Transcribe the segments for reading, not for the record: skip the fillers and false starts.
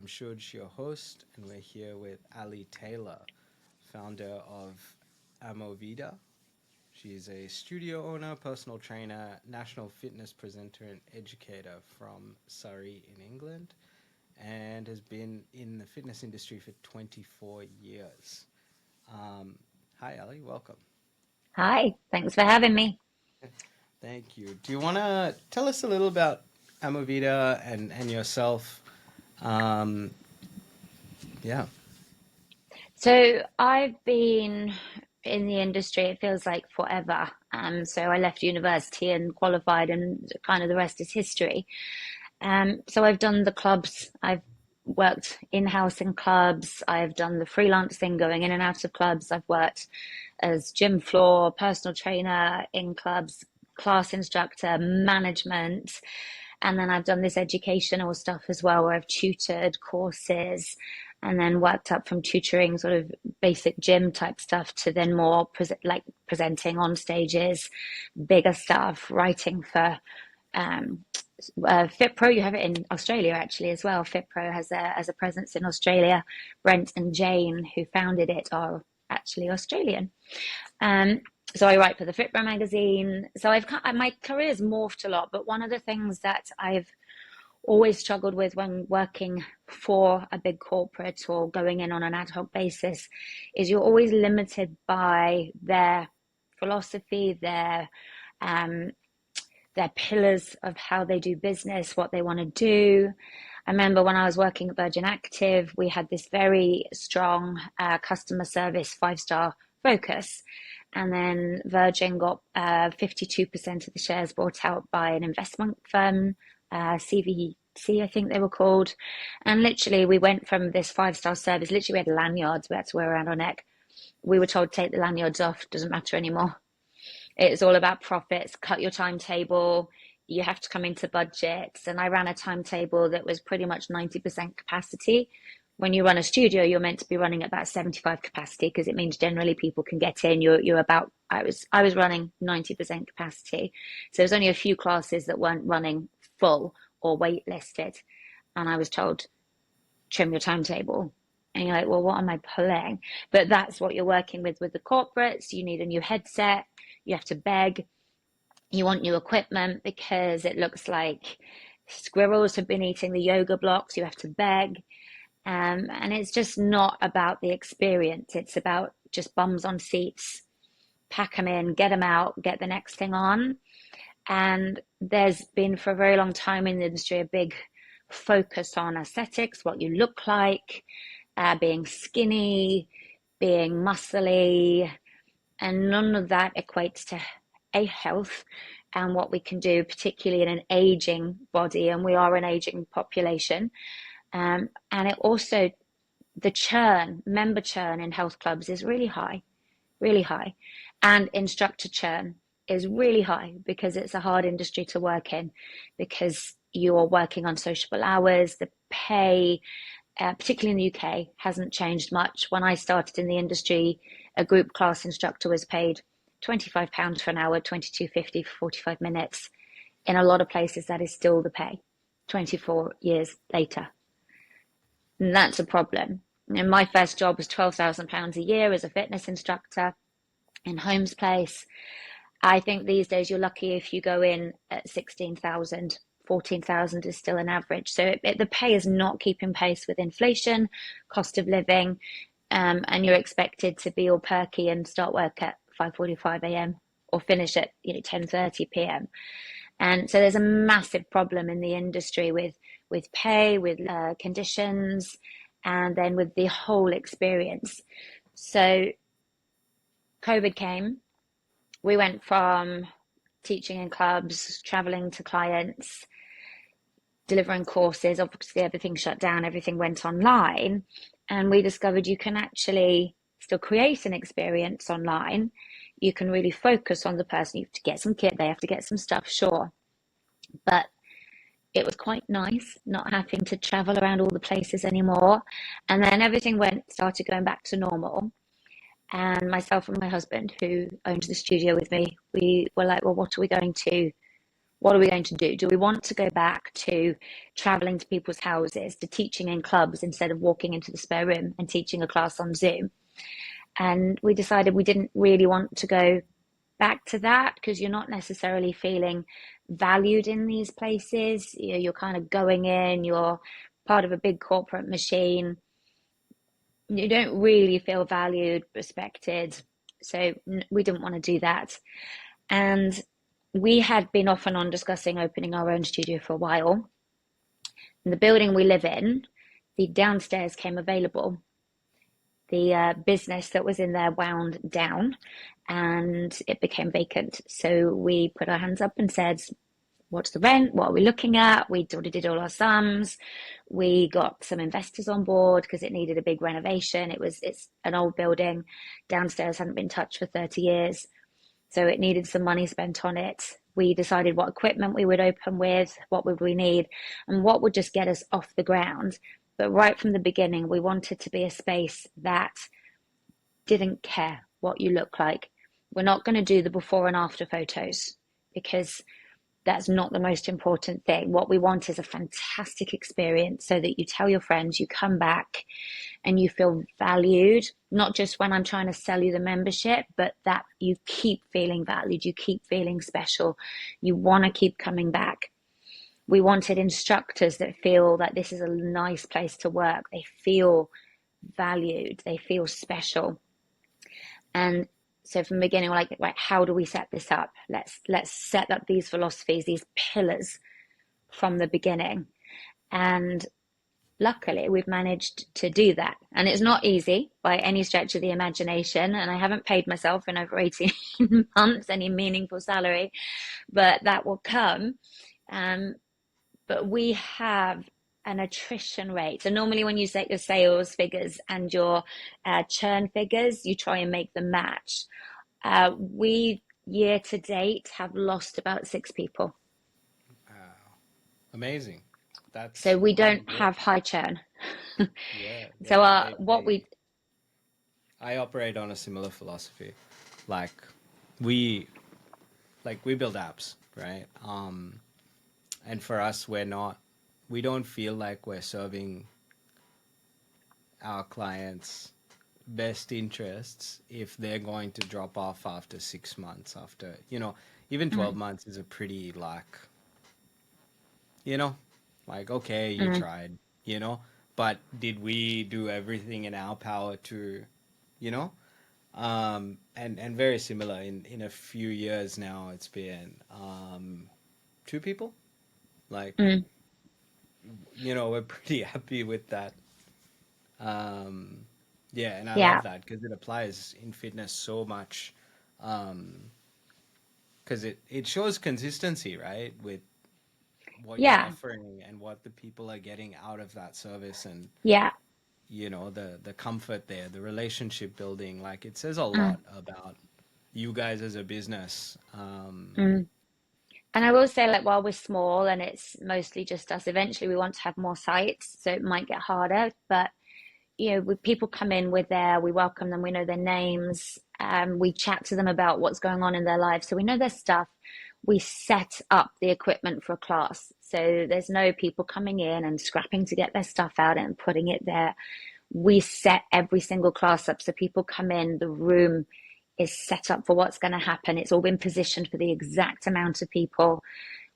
I'm Shuj, your host, and we're here with Ali Taylor, founder of Amovida. She's a studio owner, personal trainer, national fitness presenter, and educator from Surrey in England, and has been in the fitness industry for 24 years. Um, Hi, Ali. Welcome. Hi, thanks for having me. Thank you. Do you want to tell us a little about Amovida and yourself? Um, yeah. So I've been in the industry, it feels like forever. So I left university and qualified, and kind of the rest is history. So I've done the clubs, I've worked in-house in clubs, I've done the freelance thing going in and out of clubs, I've worked as gym floor, personal trainer in clubs, class instructor, management. And then I've done this educational stuff as well, where I've tutored courses and then worked up from tutoring sort of basic gym type stuff to then more like presenting on stages, bigger stuff, writing for um, FitPro. You have it in Australia actually as well. FitPro has a presence in Australia. Brent and Jane, who founded it, are actually Australian. Um, so I write for the FitPro magazine. So my career's morphed a lot, but one of the things that I've always struggled with when working for a big corporate or going in on an ad hoc basis is you're always limited by their philosophy, um, their pillars of how they do business, what they want to do. I remember when I was working at Virgin Active, we had this very strong customer service 5-star focus. And then Virgin got 52% of the shares bought out by an investment firm, CVC, I think they were called. And literally, we went from this 5-star service, literally, we had lanyards we had to wear around our neck. We were told to take the lanyards off, doesn't matter anymore. It's all about profits, cut your timetable. You have to come into budgets. And I ran a timetable that was pretty much 90% capacity. When you run a studio, you're meant to be running at about 75 capacity because it means generally people can get in. You're about I was running 90% capacity. So there's only a few classes that weren't running full or waitlisted. And I was told, trim your timetable. And you're like, well, what am I pulling? But that's what you're working with the corporates. You need a new headset. You have to beg. You want new equipment because it looks like squirrels have been eating the yoga blocks. You have to beg. And it's just not about the experience. It's about just bums on seats, pack them in, get them out, get the next thing on. And there's been for a very long time in the industry a big focus on aesthetics, what you look like, being skinny, being muscly, and none of that equates to a health and what we can do, particularly in an aging body, and we are an aging population. And it also, the churn, member churn in health clubs is really high. And instructor churn is really high because it's a hard industry to work in because you're working on sociable hours, the pay, particularly in the UK, hasn't changed much. When I started in the industry, a group class instructor was paid £25 for an hour, 22.50 for 45 minutes. In a lot of places, that is still the pay 24 years later. And that's a problem. And my first job was £12,000 a year as a fitness instructor in Holmes Place. I think these days you're lucky if you go in at 16,000. 14,000 is still an average. So the pay is not keeping pace with inflation, cost of living, and you're expected to be all perky and start work at 5:45 a.m. or finish at 10:30 p.m. And so there's a massive problem in the industry with pay, with conditions, and then with the whole experience. So COVID came. We went from teaching in clubs, traveling to clients, delivering courses. Obviously, everything shut down, everything went online. And we discovered you can actually still create an experience online. You can really focus on the person. You have to get some kit, they have to get some stuff, sure. But it was quite nice not having to travel around all the places anymore. And then everything started going back to normal. And myself and my husband, who owned the studio with me, we were like, well, what are we going to What are we going to do? Do we want to go back to traveling to people's houses, to teaching in clubs instead of walking into the spare room and teaching a class on Zoom? And we decided we didn't really want to go back to that because you're not necessarily feeling valued in these places. You're kind of going in, you're part of a big corporate machine. You don't really feel valued, respected. So we didn't want to do that. And we had been off and on discussing opening our own studio for a while. In the building we live in, the downstairs came available. The business that was in there wound down and it became vacant. So we put our hands up and said, what's the rent? What are we looking at? We did all our sums. We got some investors on board because it needed a big renovation. It's an old building. Downstairs hadn't been touched for 30 years. So it needed some money spent on it. We decided what equipment we would open with, what would we need, and what would just get us off the ground. But right from the beginning, we wanted to be a space that didn't care what you look like. We're not going to do the before and after photos because that's not the most important thing. What we want is a fantastic experience so that you tell your friends, you come back and you feel valued, not just when I'm trying to sell you the membership, but that you keep feeling valued, you keep feeling special, you want to keep coming back. We wanted instructors that feel that this is a nice place to work. They feel valued, they feel special. And so from the beginning, we're like, right, how do we set this up? Let's set up these philosophies, these pillars from the beginning. And luckily, we've managed to do that. And it's not easy by any stretch of the imagination. And I haven't paid myself in over 18 months any meaningful salary, but that will come. But we have an attrition rate. So normally when you set your sales figures and your churn figures, you try and make them match. We year to date have lost about 6 people. Wow, amazing. So That's we don't unreal. have high churn. Yeah, So they, what we I operate on a similar philosophy. Like we we build apps, right? And for us, we don't feel like we're serving our clients' best interests if they're going to drop off after 6 months, after, even 12 mm, months is a pretty you know, okay, you mm, tried, but did we do everything in our power to, you know? And very similar in a few years now, it's been 2 people. Like, mm, we're pretty happy with that. Um, yeah, and I yeah, love that because it applies in fitness so much. Because it shows consistency, right? With what you're yeah, offering and what the people are getting out of that service, and yeah. the comfort there, the relationship building. Like, it says a Mm, lot about you guys as a business. mm. And I will say, like, while we're small and it's mostly just us, eventually we want to have more sites, so it might get harder. But when people come in, we're there, we welcome them, we know their names, we chat to them about what's going on in their lives, so we know their stuff. We set up the equipment for a class, so there's no people coming in and scrapping to get their stuff out and putting it there. We set every single class up so people come in, the room is set up for what's going to happen. It's all been positioned for the exact amount of people.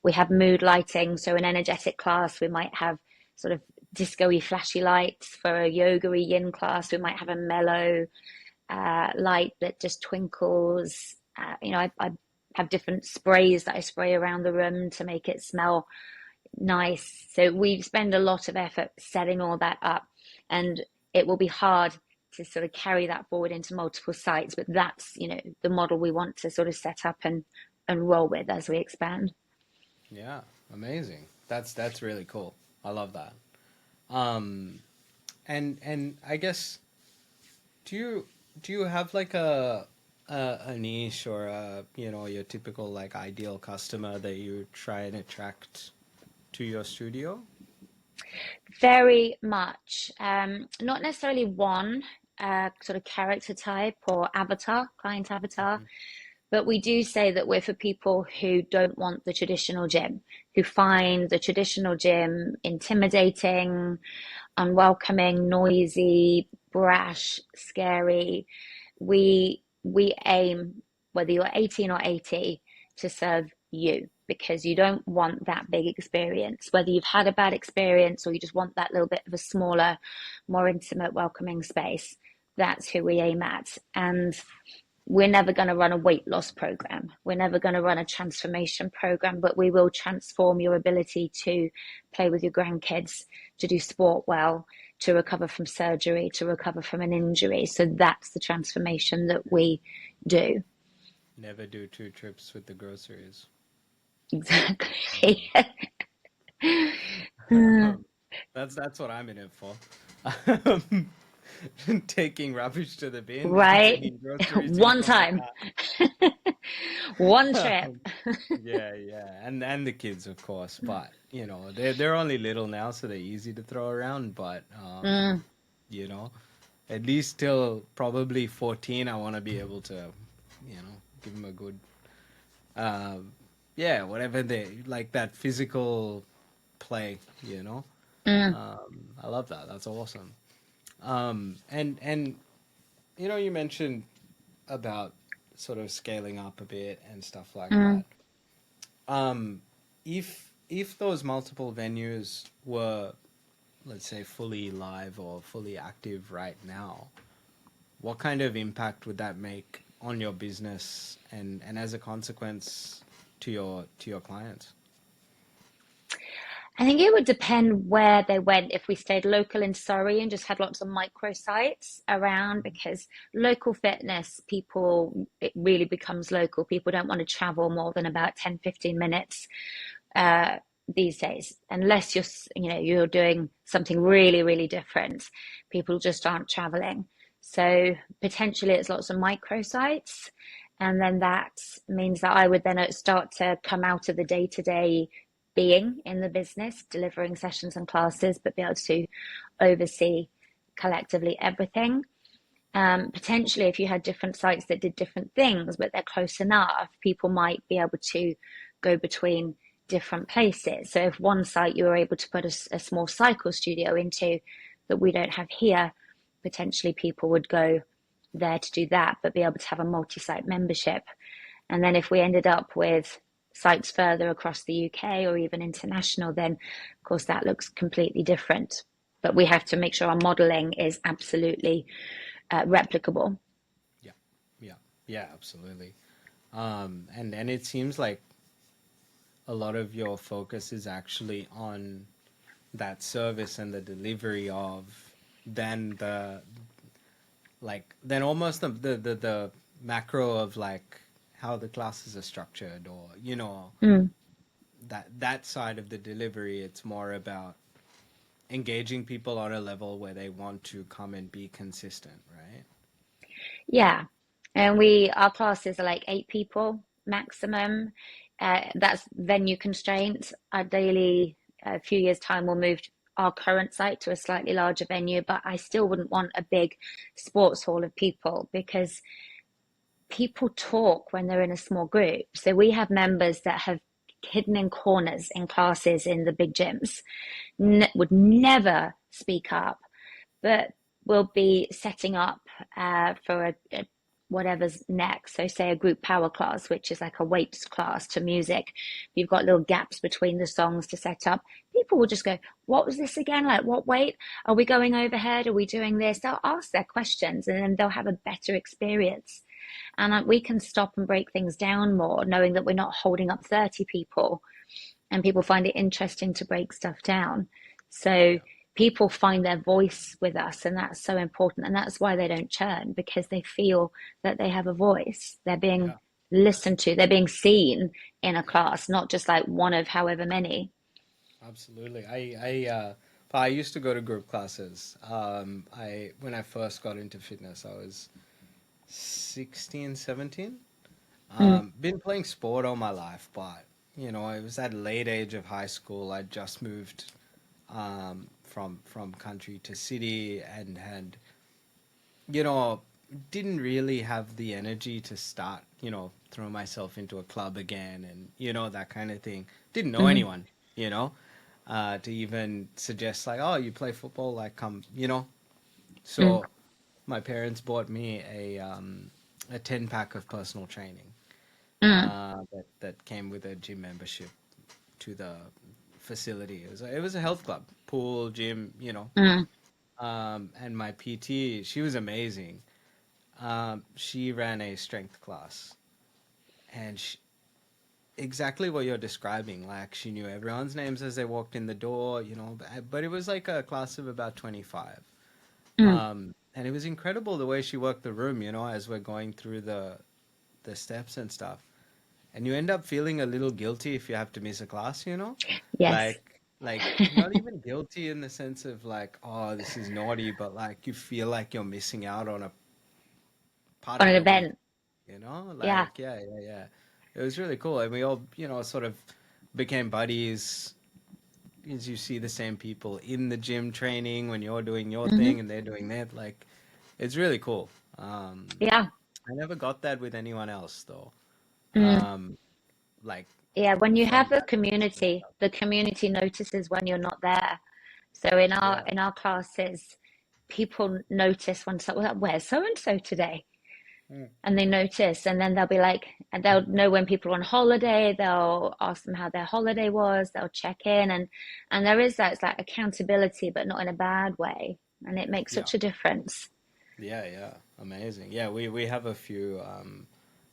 We have mood lighting. So an energetic class, we might have sort of disco-y flashy lights. For a yoga-y yin class, we might have a mellow light that just twinkles. I have different sprays that I spray around the room to make it smell nice. So we spend a lot of effort setting all that up, and it will be hard to sort of carry that forward into multiple sites, but that's, the model we want to sort of set up and roll with as we expand. Yeah, amazing. That's really cool. I love that. Um, and I guess, do you have like a niche, or your typical like ideal customer that you try and attract to your studio? Very much. Not necessarily one sort of character type or avatar, client avatar, But we do say that we're for people who don't want the traditional gym, who find the traditional gym intimidating, unwelcoming, noisy, brash, scary. We aim, whether you're 18 or 80, to serve you, because you don't want that big experience. Whether you've had a bad experience or you just want that little bit of a smaller, more intimate, welcoming space, that's who we aim at. And we're never going to run a weight loss program. We're never going to run a transformation program, but we will transform your ability to play with your grandkids, to do sport well, to recover from surgery, to recover from an injury. So that's the transformation that we do. Never do 2 trips with the groceries. Exactly. That's what I'm in it for. Taking rubbish to the bin and Right? bringing groceries in One for my time, one car. trip. Yeah, yeah, and the kids, of course. But they're only little now, so they're easy to throw around. But Mm, you know, at least till probably 14, I want to be able to, give them a good, um, yeah, whatever they like, that physical play. mm, I love that. That's awesome. And you mentioned about sort of scaling up a bit and stuff like mm. that. Um, if those multiple venues were, let's say, fully live or fully active right now, what kind of impact would that make on your business and as a consequence to your clients? I think it would depend where they went. If we stayed local in Surrey and just had lots of micro sites around, because local fitness, people, it really becomes local. People don't want to travel more than about 10, 15 minutes uh, these days, unless you're doing something really, really different. People just aren't traveling. So potentially it's lots of micro sites. And then that means that I would then start to come out of the day to day being in the business, delivering sessions and classes, but be able to oversee collectively everything. Potentially, if you had different sites that did different things, but they're close enough, people might be able to go between different places. So, if one site you were able to put a small cycle studio into that we don't have here, potentially people would go there to do that, but be able to have a multi site membership. And then, if we ended up with sites further across the UK or even international, then of course that looks completely different. But we have to make sure our modeling is absolutely replicable. Yeah, yeah, yeah, absolutely. And it seems like a lot of your focus is actually on that service and the delivery of then then almost the macro of like how the classes are structured, or Mm. that side of the delivery. It's more about engaging people on a level where they want to come and be consistent, right? Yeah. And our classes are like 8 people maximum. That's venue constraints. Ideally, a few years' time, we'll move our current site to a slightly larger venue, but I still wouldn't want a big sports hall of people, because people talk when they're in a small group. So we have members that have hidden in corners in classes in the big gyms, would never speak up, but we'll be setting up for whatever's next. So, say a group power class, which is like a weights class to music. You've got little gaps between the songs to set up. People will just go, "What was this again? Like, what weight? Are we going overhead? Are we doing this?" They'll ask their questions, and then they'll have a better experience. And we can stop and break things down more, knowing that we're not holding up 30 people, and people find it interesting to break stuff down. So Yeah, people find their voice with us, and that's so important. And that's why they don't churn, because they feel that they have a voice. They're being yeah, listened to, they're being seen in a class, not just like one of however many. absolutely. I used to go to group classes. I When I first got into fitness, I was 16, 17. Mm, Been playing sport all my life, but it was at a late age of high school. I just moved from country to city, and you know didn't really have the energy to start throw myself into a club again, and that kind of thing. Didn't know Mm, anyone, to even suggest like, oh, you play football, like come. mm, So my parents bought me a 10 pack of personal training mm, that came with a gym membership to the facility. It was a health club, pool, gym. mm, And my PT, she was amazing. She ran a strength class, and exactly what you're describing. Like she knew everyone's names as they walked in the door, but it was like a class of about 25. mm. And it was incredible the way she worked the room, as we're going through the steps and stuff. And you end up feeling a little guilty if you have to miss a class. Yes, Like not even guilty in the sense of like, oh, this is naughty, but like you feel like you're missing out on a part on of an the week, event. Yeah. like yeah, yeah, yeah. It was really cool. And we all, sort of became buddies because you see the same people in the gym training when you're doing your Hmm. thing and they're doing that. Like it's really cool. Yeah. I never got that with anyone else though. Mm. Um, like Yeah. When you from have a that age and community, stuff. the community notices when you're not there. So in our Yeah, in our classes, people notice when well, where's so and so today? mm, And they notice, and then they'll be like, and they'll know when people are on holiday. They'll ask them how their holiday was. They'll check in, and there is that, it's like accountability, but not in a bad way, and it makes yeah, such a difference. yeah, yeah. Amazing. Yeah, we have a few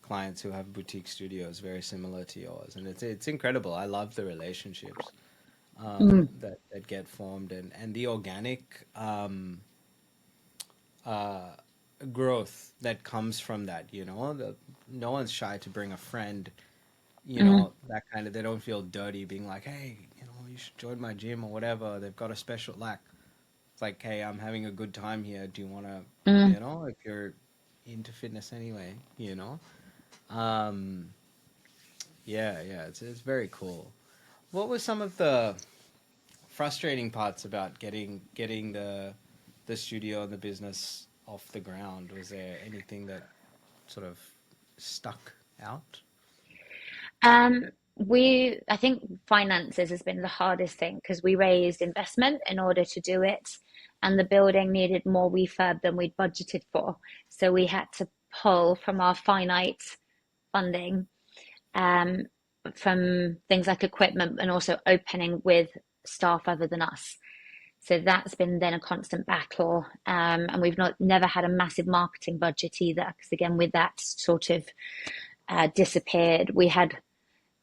clients who have boutique studios very similar to yours, and it's incredible. I love the relationships Mm, that get formed, and the organic uh, growth that comes from that. No one's shy to bring a friend. mm, That kind of, they don't feel dirty being like, hey, you should join my gym or whatever. They've got a special like. It's like, hey, I'm having a good time here. Do you want to, mm. if you're into fitness anyway, Um, yeah, yeah, it's very cool. What were some of the frustrating parts about getting the studio and the business off the ground? Was there anything that sort of stuck out? Um, I think finances has been the hardest thing because we raised investment in order to do it, and the building needed more refurb than we'd budgeted for. So we had to pull from our finite funding, um, from things like equipment and also opening with staff other than us. So that's been then a constant battle, and we've not never had a massive marketing budget either. Because again, with that sort of disappeared, we had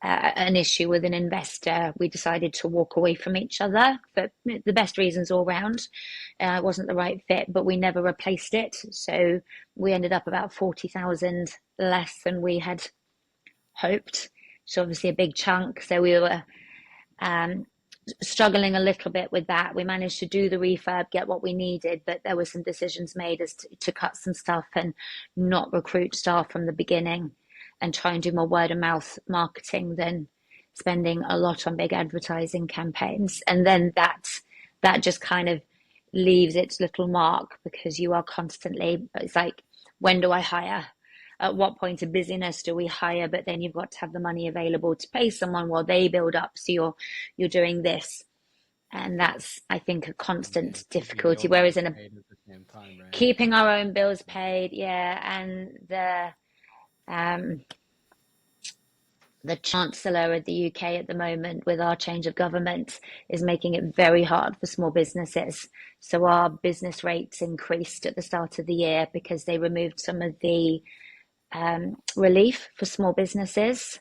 an issue with an investor. We decided to walk away from each other for the best reasons all round. It wasn't the right fit, but we never replaced it. So we ended up about 40,000 less than we had hoped. So obviously a big chunk. So we were um, struggling a little bit with that. We managed to do the refurb, get what we needed, but there were some decisions made as to cut some stuff and not recruit staff from the beginning and try and do more word of mouth marketing than spending a lot on big advertising campaigns. And then that just kind of leaves its little mark because you are constantly, it's like, when do I hire? At what point of busyness do we hire? But then you've got to have the money available to pay someone while they build up. So you're doing this, and that's, I think, a Yeah, constant keeping your difficulty. Whereas bills in a paid at the same time, right? keeping our own bills paid, yeah, and um, the Chancellor of the UK at the moment, with our change of government, is making it very hard for small businesses. So our business rates increased at the start of the year because they removed some of the relief for small businesses,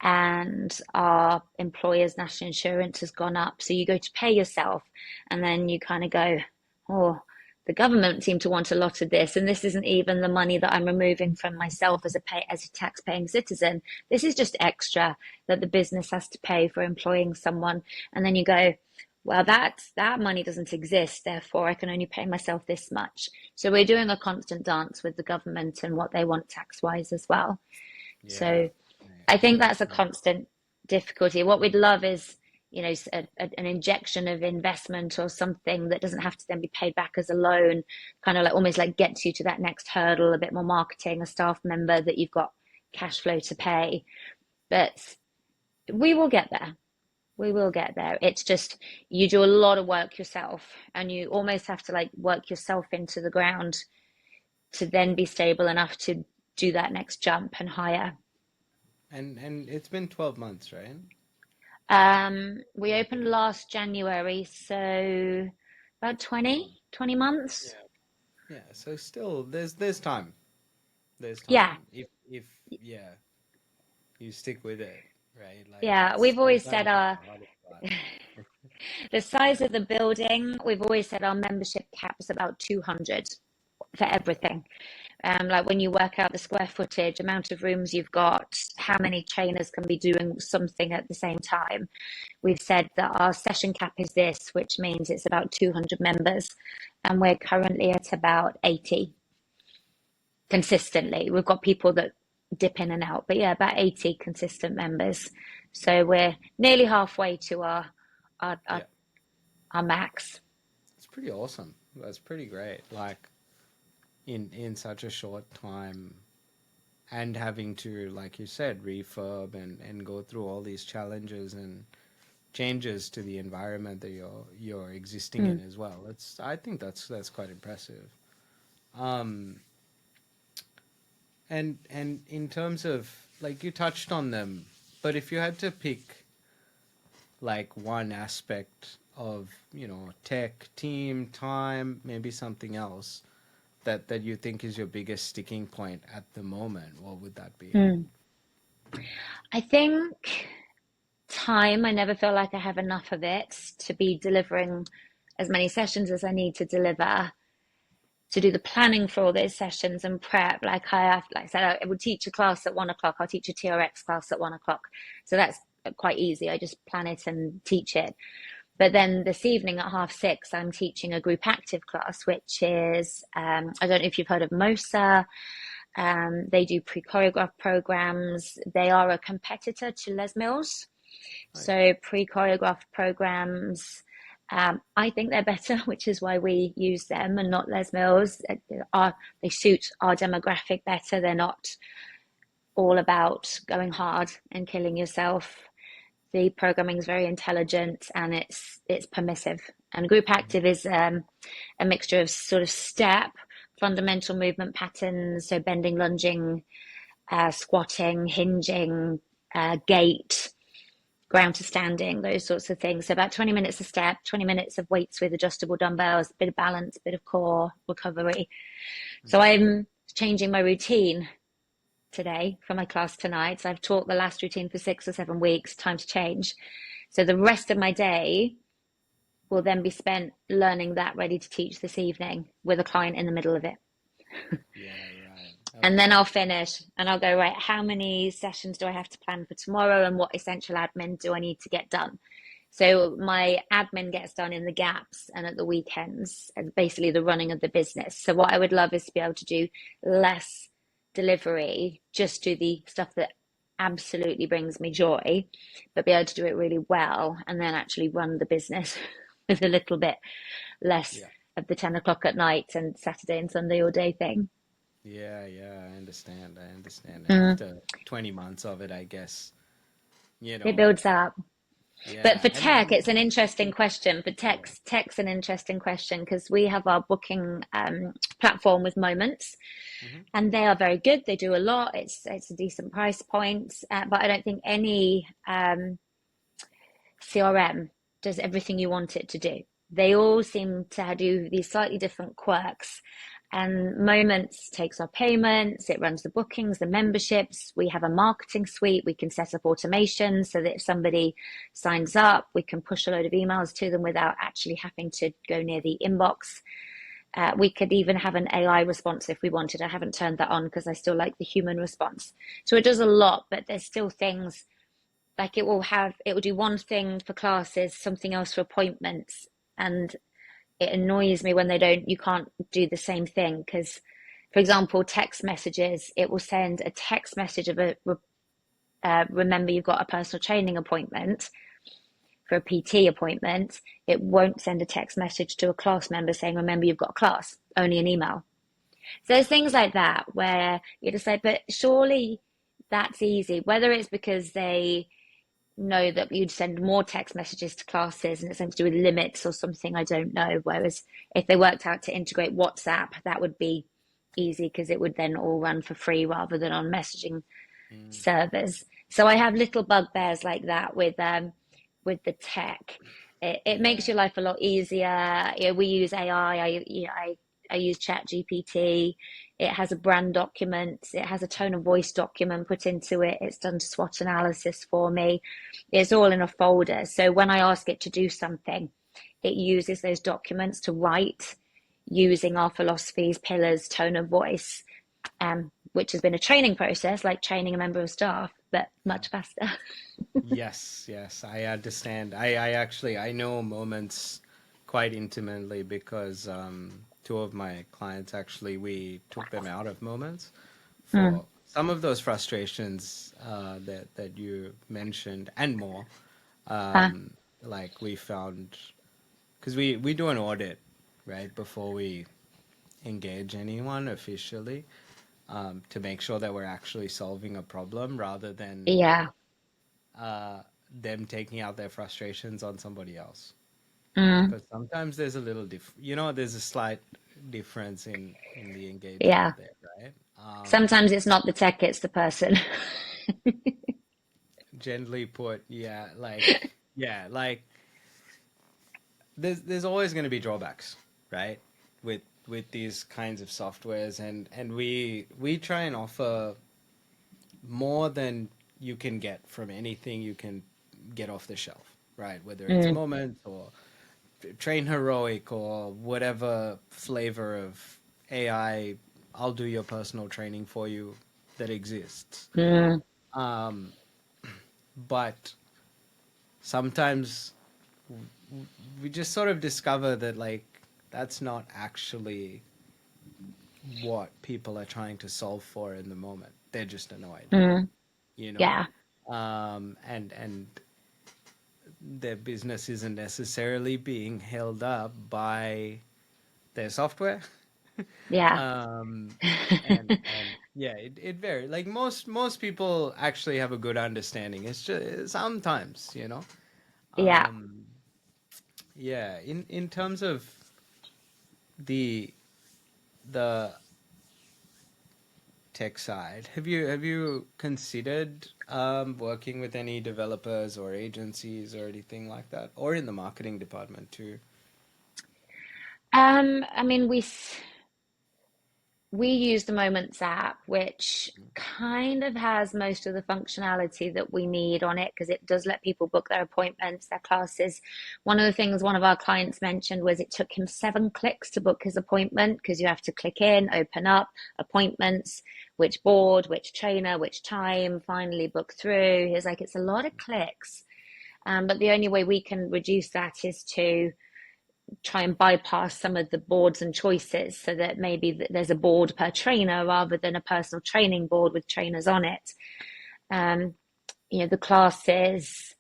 and our employers' national insurance has gone up. So you go to pay yourself, and then you kind of go, oh, the government seem to want a lot of this, and this isn't even the money that I'm removing from myself as a tax-paying citizen. This is just extra that the business has to pay for employing someone, and then you go, well, that money doesn't exist, therefore I can only pay myself this much. So we're doing a constant dance with the government and what they want tax-wise as well. Yeah, So I yeah, think yeah. that's a constant difficulty. What we'd love is, an injection of investment or something that doesn't have to then be paid back as a loan, kind of like almost like gets you to that next hurdle, a bit more marketing, a staff member that you've got cash flow to pay. But we will get there. We will get there. It's just you do a lot of work yourself, and you almost have to like work yourself into the ground to then be stable enough to do that next jump and higher. And it's been 12 months, right? We opened last January, so about 20 months. Yeah. Yeah, so still there's time. There's Yeah, time. If yeah, you stick with it, right? Like yeah. it's We've always said sometimes it's our the hardest part. the size of the building, we've always said our membership cap is about 200 for Yeah. everything. Like when you work out the square footage, amount of rooms you've got, how many trainers can be doing something at the same time. We've said that our session cap is this, which means it's about 200 members, and we're currently at about 80 consistently. We've got people that dip in and out, but yeah, about 80 consistent members. So we're nearly halfway to our our, Yeah. our max. It's pretty awesome. That's pretty great. Like in such a short time and having to, like you said, refurb and go through all these challenges and changes to the environment that you're existing in Mm, as well. It's I think that's quite impressive. Um, and in terms of like you touched on them, but if you had to pick like one aspect of, tech, team, time, maybe something else that you think is your biggest sticking point at the moment, what would that be? mm. I think time, I never feel like I have enough of it to be delivering as many sessions as I need to deliver, to do the planning for all those sessions and prep. Like I have, like I said, I would teach a class at 1 o'clock. I'll teach a TRX class at 1 o'clock. So that's quite easy. I just plan it and teach it. But then this evening at 6:30, I'm teaching a group active class, which is, I don't know if you've heard of MOSSA. They do pre-choreographed programs. They are a competitor to Les Mills. Oh yeah. So pre-choreographed programs, I think they're better, which is why we use them and not Les Mills. They suit our demographic better. They're not all about going hard and killing yourself. The programming is very intelligent and it's permissive. And group Mhm. active is a mixture of sort of step, fundamental movement patterns, so bending, lunging, squatting, hinging, gait, ground to standing, those sorts of things. So about 20 minutes a step, 20 minutes of weights with adjustable dumbbells, a bit of balance, a bit of core recovery. So I'm changing my routine today for my class tonight. So I've taught the last routine for 6 or 7 weeks, time to change. So the rest of my day will then be spent learning that, ready to teach this evening with a client in the middle of it. Yeah, right. And then Okay. I'll finish and I'll go, right, how many sessions do I have to plan for tomorrow and what essential admin do I need to get done? So my admin gets done in the gaps and at the weekends, and basically the running of the business. So what I would love is to be able to do less delivery, just do the stuff that absolutely brings me joy, but be able to do it really well and then actually run the business with a little bit less Yeah. of the 10 o'clock at night and Saturday and Sunday all day thing. Yeah, yeah, I understand. I understand. And Mm, after 20 months of it, I guess, you it know, builds up. But yeah. for tech, And it's an interesting question. For yeah. tech's an interesting question because we have our booking platform with Moments, Hmm. and they are very good. They do a lot. It's a decent price point, but I don't think any CRM does everything you want it to do. They all seem to do these slightly different quirks. And Moments takes our payments, it runs the bookings, the memberships. We have a marketing suite. We can set up automation so that if somebody signs up, we can push a load of emails to them without actually having to go near the inbox. We could even have an AI response if we wanted. I haven't turned that on because I still like the human response. So it does a lot, but there's still things like it will do one thing for classes, something else for appointments, and it annoys me when you can't do the same thing because, for example, text messages, it will send a text message of remember you've got a personal training appointment for a PT appointment. It won't send a text message to a class member saying remember you've got a class, only an email. So there's things like that where you're just like, but surely that's easy. Whether it's because they know that you'd send more text messages to classes and it's something to do with limits or something, I don't know. Whereas if they worked out to integrate WhatsApp, that would be easy because it would then all run for free rather than on messaging Mm, servers. So I have little bugbears like that with the tech. It makes yeah. your life a lot easier. You know, we use AI. I use Chat GPT. It has a brand document. It has a tone of voice document put into it. It's done SWOT analysis for me. It's all in a folder. So when I ask it to do something, it uses those documents to write using our philosophies, pillars, tone of voice, which has been a training process, like training a member of staff, but Yeah. much faster. Yes, yes, I understand. I actually I know Moments quite intimately because two of my clients actually we took them out of Moments Mm. for some of those frustrations that you mentioned and more. Uh, Um, like we found because we do an audit right before we engage anyone officially to make sure that we're actually solving a problem rather than yeah. them taking out their frustrations on somebody else. Mm. Because sometimes there's a little there's a slight difference in the engagement Yeah. there, right? Sometimes it's not the tech, it's the person. Gently put, like there's always going to be drawbacks, right? With these kinds of softwares, and we try and offer more than you can get from anything you can get off the shelf, right? Whether it's Mm. Moments or Train Heroic or whatever flavor of AI, I'll do your personal training for you that exists. Mm. Um, but sometimes we just sort of discover that like that's not actually what people are trying to solve for in the moment. They're just annoyed, Mm. you know? Yeah. And their business isn't necessarily being held up by their software. Yeah. um, and yeah, it varies. Like most people actually have a good understanding. It's just sometimes, you know. Yeah. Um, yeah, in terms of the the tech side, have you considered working with any developers or agencies or anything like that, or in the marketing department too? I mean, we use the Moments app, which kind of has most of the functionality that we need on it because it does let people book their appointments, their classes. One of the things one of our clients mentioned was it took him 7 clicks to book his appointment because you have to click in, open up appointments, which board, which trainer, which time, finally book through. He's like, it's a lot of clicks. But the only way we can reduce that is to try and bypass some of the boards and choices so that maybe there's a board per trainer rather than a personal training board with trainers on it. Um, the classes,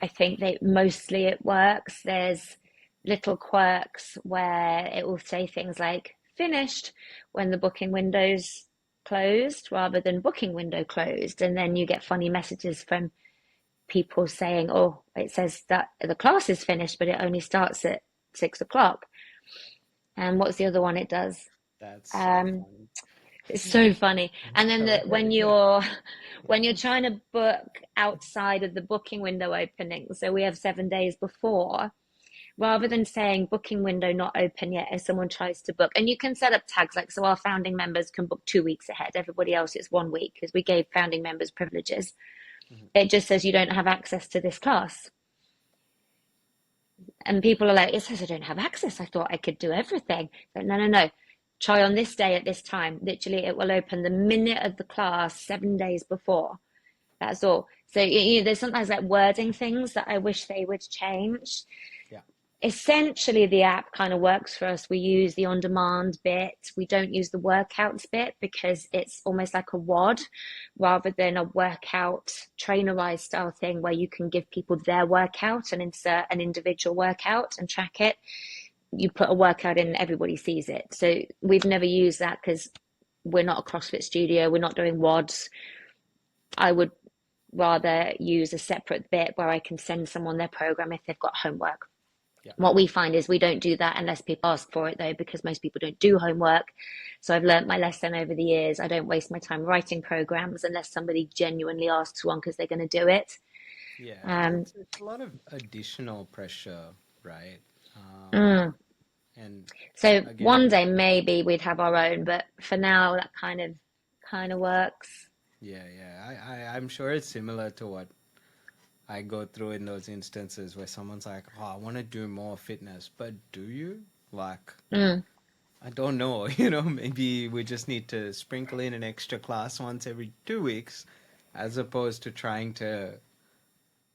I think they mostly it works. There's little quirks where it will say things like finished when the booking window's closed rather than booking window closed. And then you get funny messages from people saying, oh, it says that the class is finished, but it only starts at 6 o'clock. And what's the other one it does? That's so Um, funny. it's so funny. And then when Yeah. you're trying to book outside of the booking window opening, so we have 7 days before, rather than saying booking window not open yet if someone tries to book. And you can set up tags like so our founding members can book 2 weeks ahead. Everybody else it's 1 week because we gave founding members privileges. Mhm. It just says you don't have access to this class. And people are like, it says I don't have access. I thought I could do everything. But no, no, no. Try on this day at this time. Literally, it will open the minute of the class 7 days before. That's all. So there's sometimes like wording things that I wish they would change. Yeah. Essentially, the app kind of works for us. We use the on-demand bit. We don't use the workouts bit because it's almost like a WOD rather than a workout trainerized style thing where you can give people their workout and insert an individual workout and track it. You put a workout in, everybody sees it. So we've never used that because we're not a CrossFit studio. We're not doing WODs. I would rather use a separate bit where I can send someone their program if they've got homework. Yeah. What we find is we don't do that unless people ask for it, though, because most people don't do homework. So I've learnt my lesson over the years. I don't waste my time writing programs unless somebody genuinely asks one because they're going to do it. Yeah, Um, it's a lot of additional pressure, right? mm. And So one again, day maybe we'd have our own, but for now that kind of works. yeah, yeah. I'm sure it's similar to what I go through in those instances where someone's like, "Oh, I want to do more fitness," but do you? Like, Mm. I don't know. Maybe we just need to sprinkle in an extra class once every 2 weeks, as opposed to trying to,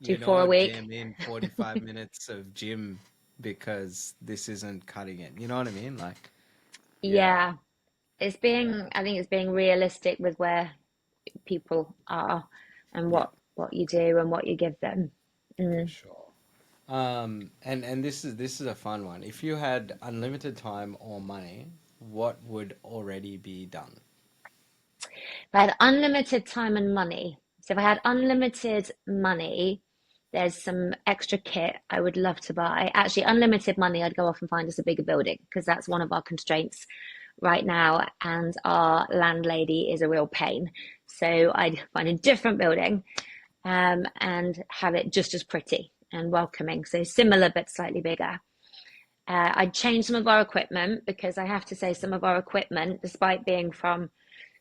Do 4 a week. jam in 45 minutes of gym because this isn't cutting it. You know what I mean? Like, yeah, Yeah, I think it's being realistic with where people are and yeah, what you do and what you give them. for Mm. sure. And this is a fun one. If you had unlimited time or money, what would already be done? If I had unlimited time and money, so if I had unlimited money, there's some extra kit I would love to buy. Actually, unlimited money, I'd go off and find us a bigger building because that's one of our constraints right now, and our landlady is a real pain. So I'd find a different building and have it just as pretty and welcoming. So similar but slightly bigger. I'd change some of our equipment because I have to say some of our equipment, despite being from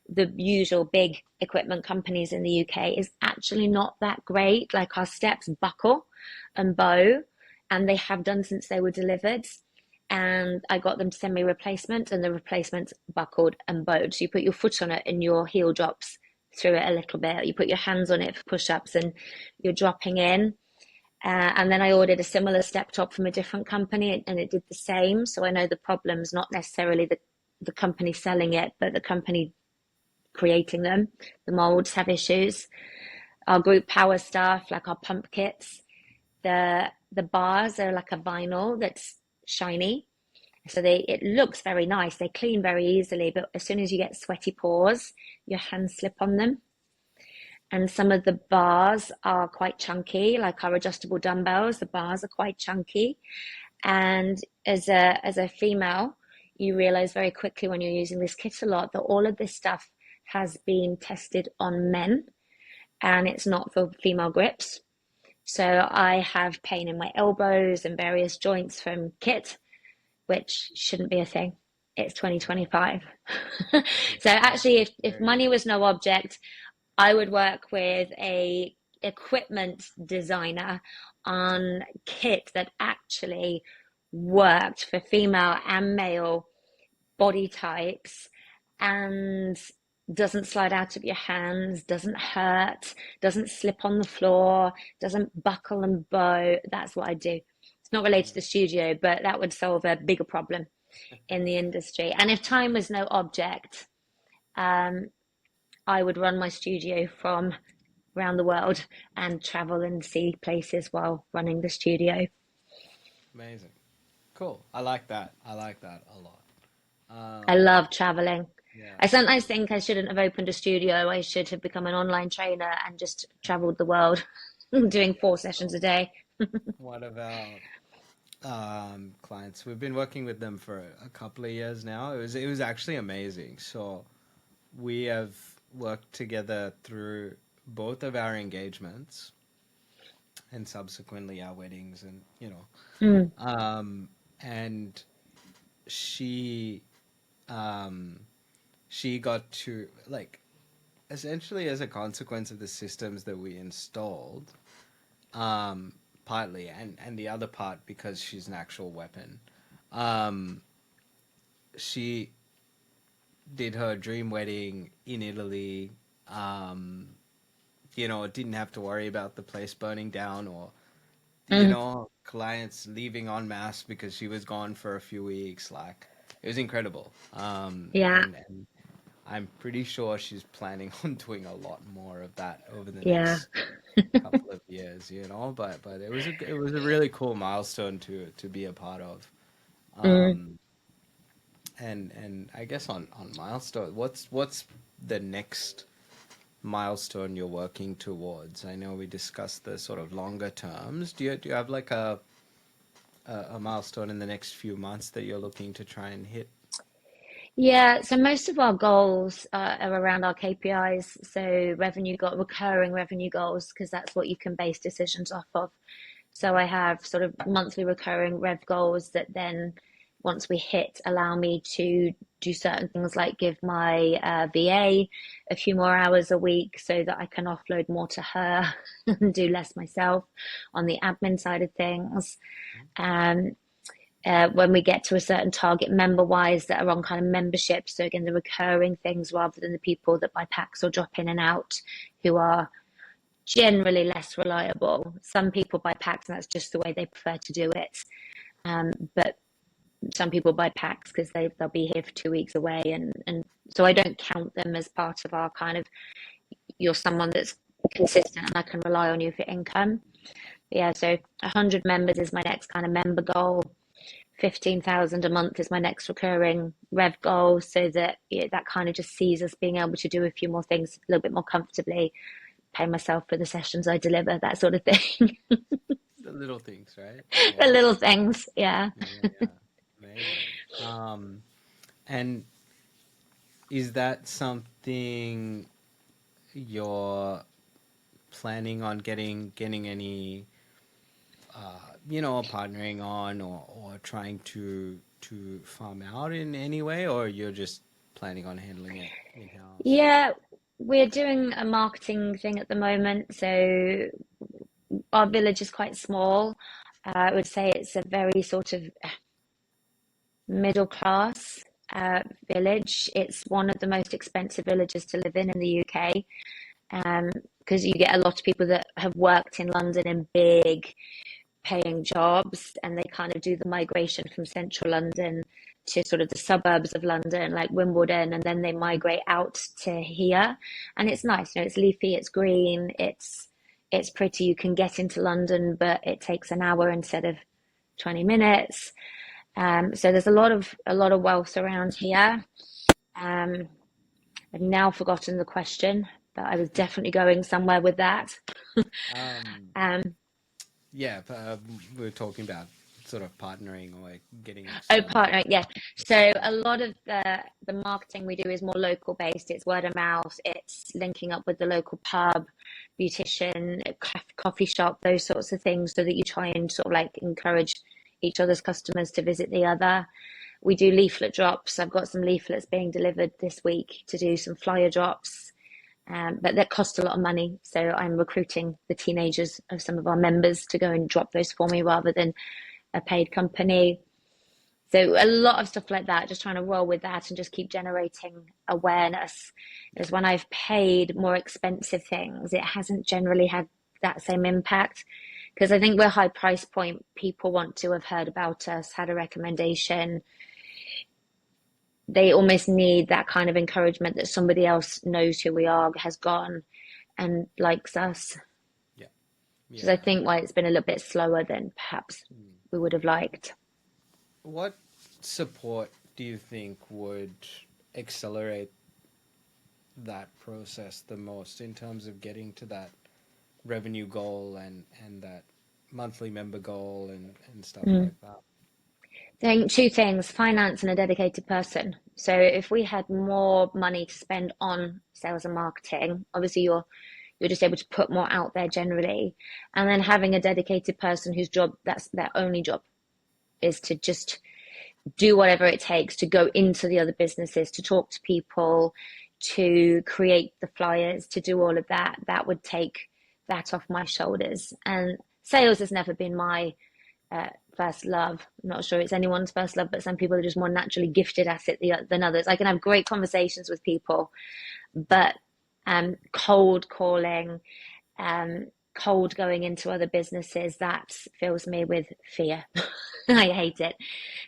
the usual big equipment companies in the UK, is actually not that great. Like our steps buckle and bow, and they have done since they were delivered. And I got them to send me replacement, and the replacement buckled and bowed. So you put your foot on it, and your heel drops through it a little bit. You put your hands on it for push-ups, and you're dropping in. And then I ordered a similar step top from a different company, and it did the same. So I know the problem's not necessarily the company selling it, but the company creating them. The molds have issues. Our group power stuff, like our pump kits, the bars are like a vinyl that's shiny. So it looks very nice. They clean very easily, but as soon as you get sweaty paws, your hands slip on them. And some of the bars are quite chunky, like our adjustable dumbbells. The bars are quite chunky. And as a female, you realize very quickly when you're using this kit a lot that all of this stuff has been tested on men and it's not for female grips. So I have pain in my elbows and various joints from kit, which shouldn't be a thing. It's 2025. So That's actually, if very money was no object, I would work with a equipment designer on kit that actually worked for female and male body types and doesn't slide out of your hands, doesn't hurt, doesn't slip on the floor, doesn't buckle and bow. That's what I do. It's not related to the studio, but that would solve a bigger problem in the industry. And if time was no object, um, I would run my studio from around the world and travel and see places while running the studio. amazing. Cool. I like that. I like that a lot. I Um, love traveling. yeah. I sometimes think I shouldn't have opened a studio. I should have become an online trainer and just traveled the world doing 4 sessions a day. What about clients? We've been working with them for a couple of years now. It was actually amazing. So we have worked together through both of our engagements and subsequently our weddings, and Mm, um, and she um, she got to, like, essentially as a consequence of the systems that we installed, um, partly, and the other part because she's an actual weapon. Um, she did her dream wedding in Italy. Um, didn't have to worry about the place burning down or, mm, clients leaving en masse because she was gone for a few weeks. Like, it was incredible. yeah, And I'm pretty sure she's planning on doing a lot more of that over the yeah. next couple of years, but it was a really cool milestone to be a part of. Mm. Um, and I guess on milestone, what's the next milestone you're working towards? I know we discussed the sort of longer terms. Do you have like a milestone in the next few months that you're looking to try and hit? Yeah, so most of our goals are around our KPIs, so recurring revenue goals, because that's what you can base decisions off of. So I have sort of monthly recurring rev goals that then, once we hit, allow me to do certain things like give my VA a few more hours a week so that I can offload more to her and do less myself on the admin side of things. Um, when we get to a certain target member wise that are on kind of membership. So again, the recurring things rather than the people that buy packs or drop in and out who are generally less reliable. Some people buy packs and that's just the way they prefer to do it. But some people buy packs because they'll be here for 2 weeks away. And so I don't count them as part of our kind of, you're someone that's consistent and I can rely on you for income. Yeah, so 100 members is my next kind of member goal. 15,000 a month is my next recurring rev goal, so that that kind of just sees us being able to do a few more things a little bit more comfortably, pay myself for the sessions I deliver, that sort of thing. The little things, right? The Yeah, little things, yeah. yeah, amazing. And is that something you're planning on getting any partnering on or trying to farm out in any way, or you're just planning on handling it in-house? Yeah, we're doing a marketing thing at the moment. So our village is quite small. I would say it's a very sort of middle class village. It's one of the most expensive villages to live in the UK. Because you get a lot of people that have worked in London in big paying jobs and they kind of do the migration from central London to sort of the suburbs of London, like Wimbledon, and then they migrate out to here. And it's nice, it's leafy, it's green, it's pretty. You can get into London, but it takes an hour instead of 20 minutes. So there's a lot of wealth around here. Um, I've now forgotten the question, but I was definitely going somewhere with that. Um, Um, yeah, but, we are talking about sort of partnering or like getting oh, external partner, yeah. So support. a lot of the marketing we do is more local based. It's word of mouth. It's linking up with the local pub, beautician, coffee shop, those sorts of things, so that you try and sort of like encourage each other's customers to visit the other. We do leaflet drops. I've got some leaflets being delivered this week to do some flyer drops. But that costs a lot of money. So I'm recruiting the teenagers of some of our members to go and drop those for me rather than a paid company. So a lot of stuff like that, just trying to roll with that and just keep generating awareness. Is when I've paid more expensive things, it hasn't generally had that same impact. Because I think we're high price point, people want to have heard about us, had a recommendation. They almost need that kind of encouragement that somebody else knows who we are, has gone and likes us. Yeah, Which is, I yeah. think, why it's been a little bit slower than perhaps we would have liked. What support do you think would accelerate that process the most in terms of getting to that revenue goal and that monthly member goal and stuff Mm. like that? I think two things, finance and a dedicated person. So if we had more money to spend on sales and marketing, obviously you're just able to put more out there generally. And then having a dedicated person whose job, that's their only job, is to just do whatever it takes to go into the other businesses, to talk to people, to create the flyers, to do all of that. That would take that off my shoulders. And sales has never been my first love. I'm not sure it's anyone's first love, but some people are just more naturally gifted at it than others. I can have great conversations with people, but cold calling, cold going into other businesses, that fills me with fear. I hate it.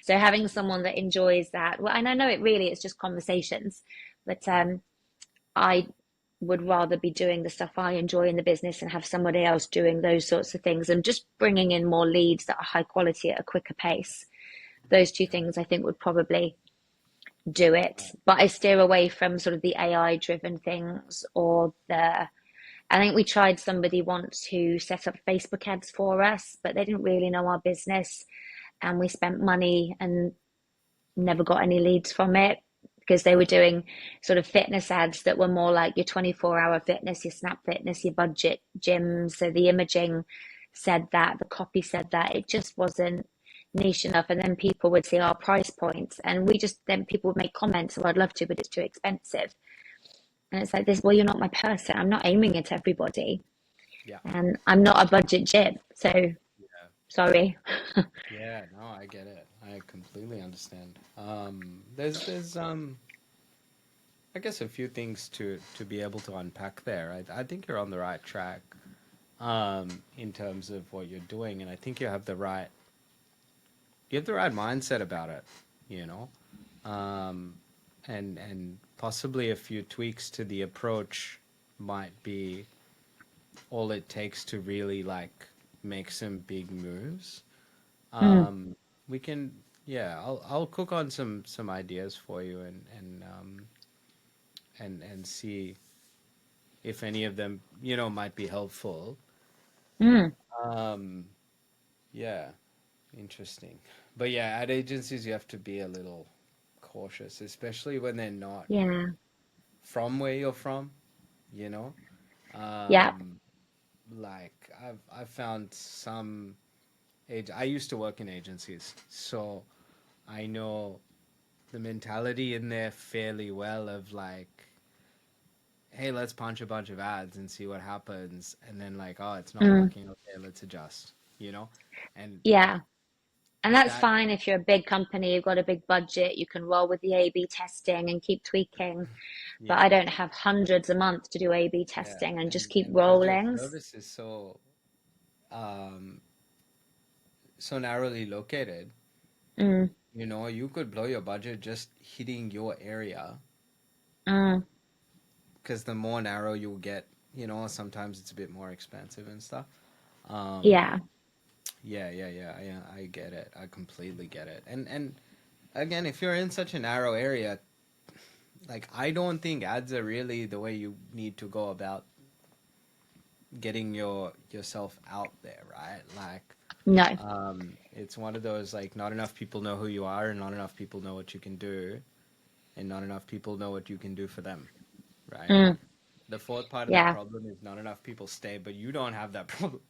So having someone that enjoys that, well, and I know it really is just conversations, but I would rather be doing the stuff I enjoy in the business and have somebody else doing those sorts of things and just bringing in more leads that are high quality at a quicker pace. Those two things I think would probably do it. Right. But I steer away from sort of the AI driven things or the I think we tried somebody once who set up Facebook ads for us, but they didn't really know our business and we spent money and never got any leads from it because they were doing sort of fitness ads that were more like your 24-hour fitness, your snap fitness, your budget gyms. So the imaging said that, the copy said that. It just wasn't niche enough. And then people would see our price points and then people would make comments, oh, I'd love to, but it's too expensive. And it's like this, well, you're not my person. I'm not aiming at everybody. Yeah. And I'm not a budget gym. So Yeah. sorry. Yeah, no, I get it. I completely understand. There's I guess a few things to be able to unpack there. I think you're on the right track in terms of what you're doing, and I think you have the right mindset about it, you know, um, and possibly a few tweaks to the approach might be all it takes to really like make some big moves. Mm, Um, we can, yeah, I'll cook on some ideas for you and see if any of them, might be helpful. mm, Um, yeah, interesting. But yeah, at agencies you have to be a little cautious, especially when they're not yeah. from where you're from, you know? Yeah. Um, like I've found I used to work in agencies, so I know the mentality in there fairly well of like, hey, let's punch a bunch of ads and see what happens, and then like, oh, it's not Mm, working. Okay, let's adjust, and yeah. And that's that, fine if you're a big company, you've got a big budget, you can roll with the A/B testing and keep tweaking. But yeah, I don't have hundreds a month to do A/B yeah, testing and just and keep budget rolling. service is um so narrowly located. Mm, You could blow your budget just hitting your area mm, because the more narrow you get, sometimes it's a bit more expensive and stuff. Um, yeah. yeah, I get it. I completely get it. And again, if you're in such a narrow area, like I don't think ads are really the way you need to go about getting yourself out there, right? Like, No. it's one of those like not enough people know who you are, and not enough people know what you can do, and not enough people know what you can do for them, right? Mm, The fourth part of that yeah. problem is not enough people stay, but you don't have that problem.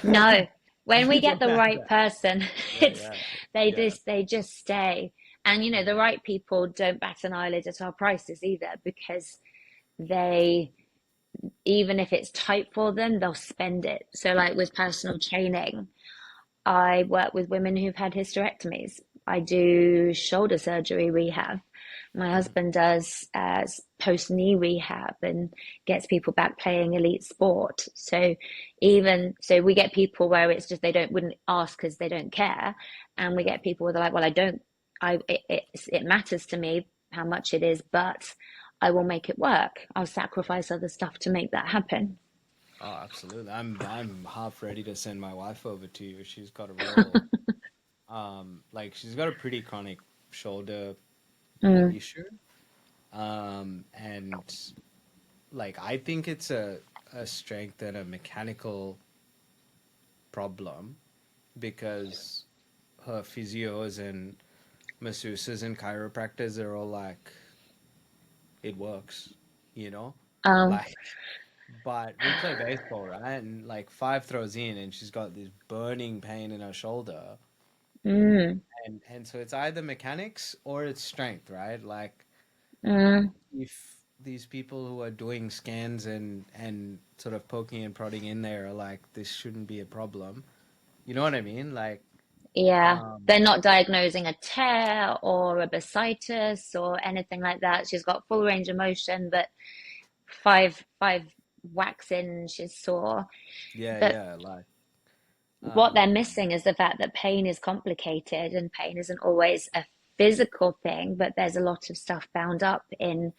No. When we You get don't the have right that. person, Yeah, it's yeah, they yeah. just they just stay. And the Mm, right people don't bat an eyelid at our prices either because they even if it's tight for them, they'll spend it. So like with personal training, I work with women who've had hysterectomies. I do shoulder surgery rehab. My mm, husband does post knee rehab and gets people back playing elite sport. So even so, we get people where it's just they don't wouldn't ask because they don't care, and we yeah. get people where they're like, well, I don't, it matters to me how much it is, but I will make it work. I'll sacrifice other stuff to make that happen. Oh, absolutely. I'm half ready to send my wife over to you. She's got a real like she's got a pretty chronic shoulder Mm, issue. And like I think it's a strength and a mechanical problem because her physios and masseuses and chiropractors are all like, it works, you know? um, Like, but we play baseball, right? And like five throws in and she's got this burning pain in her shoulder. mm, And so it's either mechanics or it's strength, right? Like mm. if these people who are doing scans and sort of poking and prodding in there are like, this shouldn't be a problem. You know what I mean? Like, Yeah, um, they're not diagnosing a tear or a bursitis or anything like that. She's got full range of motion, but five whacks in, she's sore. yeah, But yeah, like, what they're um, missing is the fact that pain is complicated and pain isn't always a physical thing, but there's a lot of stuff bound up in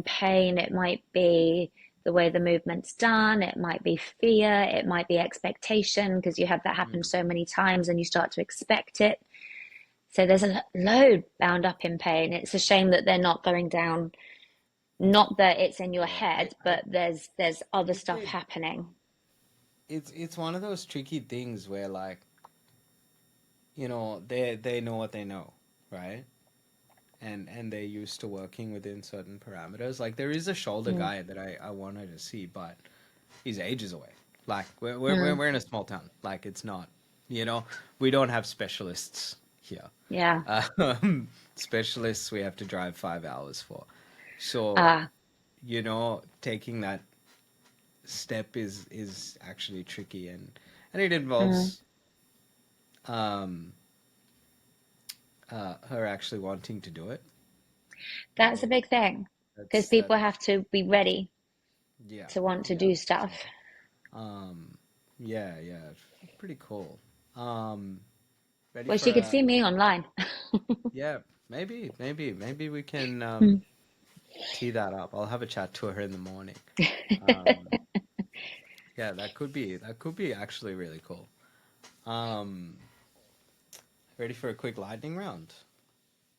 pain. It might be the way the movement's done, it might be fear, it might be expectation because you have that happen mm, so many times and you start to expect it. So there's a load bound up in pain. It's a shame that they're not going down, not that it's in your Yeah, head, but there's other it, stuff it happening. it's one of those tricky things where like, they know what they know, right? And they're used to working within certain parameters. Like there is a shoulder Mm, guy that I wanted to see, but he's ages away. Like mm, we're in a small town. Like it's not, we don't have specialists here. yeah. Specialists we have to drive 5 hours for. So, Ah, taking that step is actually tricky, and it mm. involves um her actually wanting to do it. That's a So big thing because that's people that. have to be ready Yeah, to want to yeah, do for stuff. sure. Yeah, yeah, pretty cool. Um, ready Well, she for could see me online. yeah, maybe we can Mm. tee that up. I'll have a chat to her in the morning. Um, yeah, that could be actually really cool. Um, ready for a quick lightning round?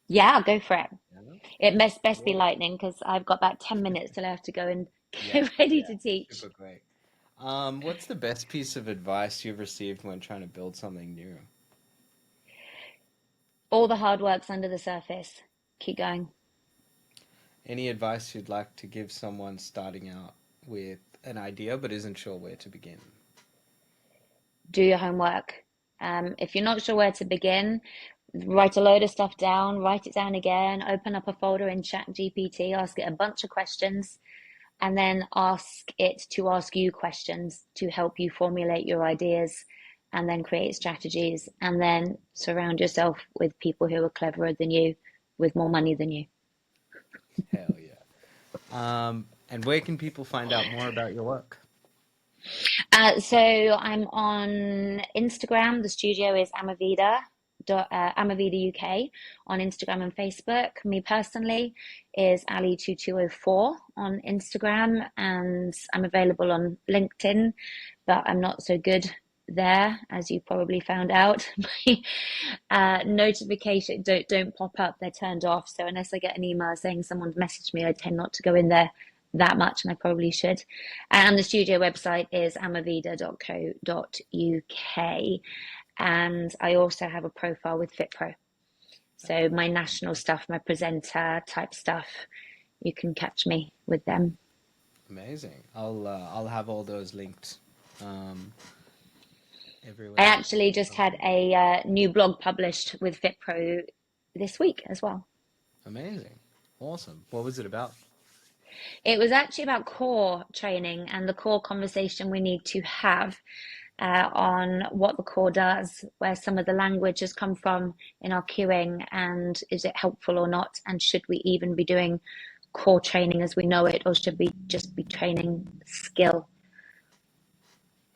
Yeah, go for it. Yeah. It must best be Cool. lightning because I've got about 10 minutes till I have to go and Yeah, get ready yeah, to teach. super quick. What's the best piece of advice you've received when trying to build something new? All the hard work's under the surface. Keep going. Any advice you'd like to give someone starting out with an idea but isn't sure where to begin? Do your homework. If you're not sure where to begin, write a load of stuff down, write it down again, open up a folder in Chat GPT, ask it a bunch of questions, and then ask it to ask you questions to help you formulate your ideas and then create strategies and then surround yourself with people who are cleverer than you with more money than you. Hell yeah. And where can people find out more about your work? So I'm on Instagram. The studio is Amovida UK on Instagram and Facebook. Me personally is Ali2204 on Instagram, and I'm available on LinkedIn, but I'm not so good there, as you probably found out. My notification don't pop up; they're turned off. So unless I get an email saying someone's messaged me, I tend not to go in there that much, and I probably should. And the studio website is amovida.co.uk. And I also have a profile with ViPR. So my national stuff, my presenter type stuff, you can catch me with them. Amazing. I'll have all those linked um, I everywhere. actually just had a new blog published with ViPro this week as well. Amazing. Awesome. What was it about? It was actually about core training and the core conversation we need to have on what the core does, where some of the language has come from in our queuing, and is it helpful or not, and should we even be doing core training as we know it, or should we just be training skill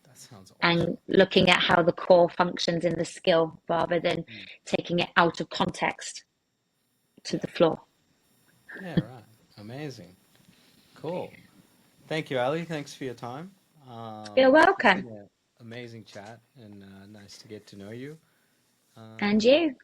That sounds awesome. and looking at how the core functions in the skill rather than Mm. taking it out of context to Yeah. the floor. Yeah, right. Amazing. Cool. Thank you, Ali. Thanks for your time. You're It's welcome. been an amazing chat and nice to get to know you. And Um, you.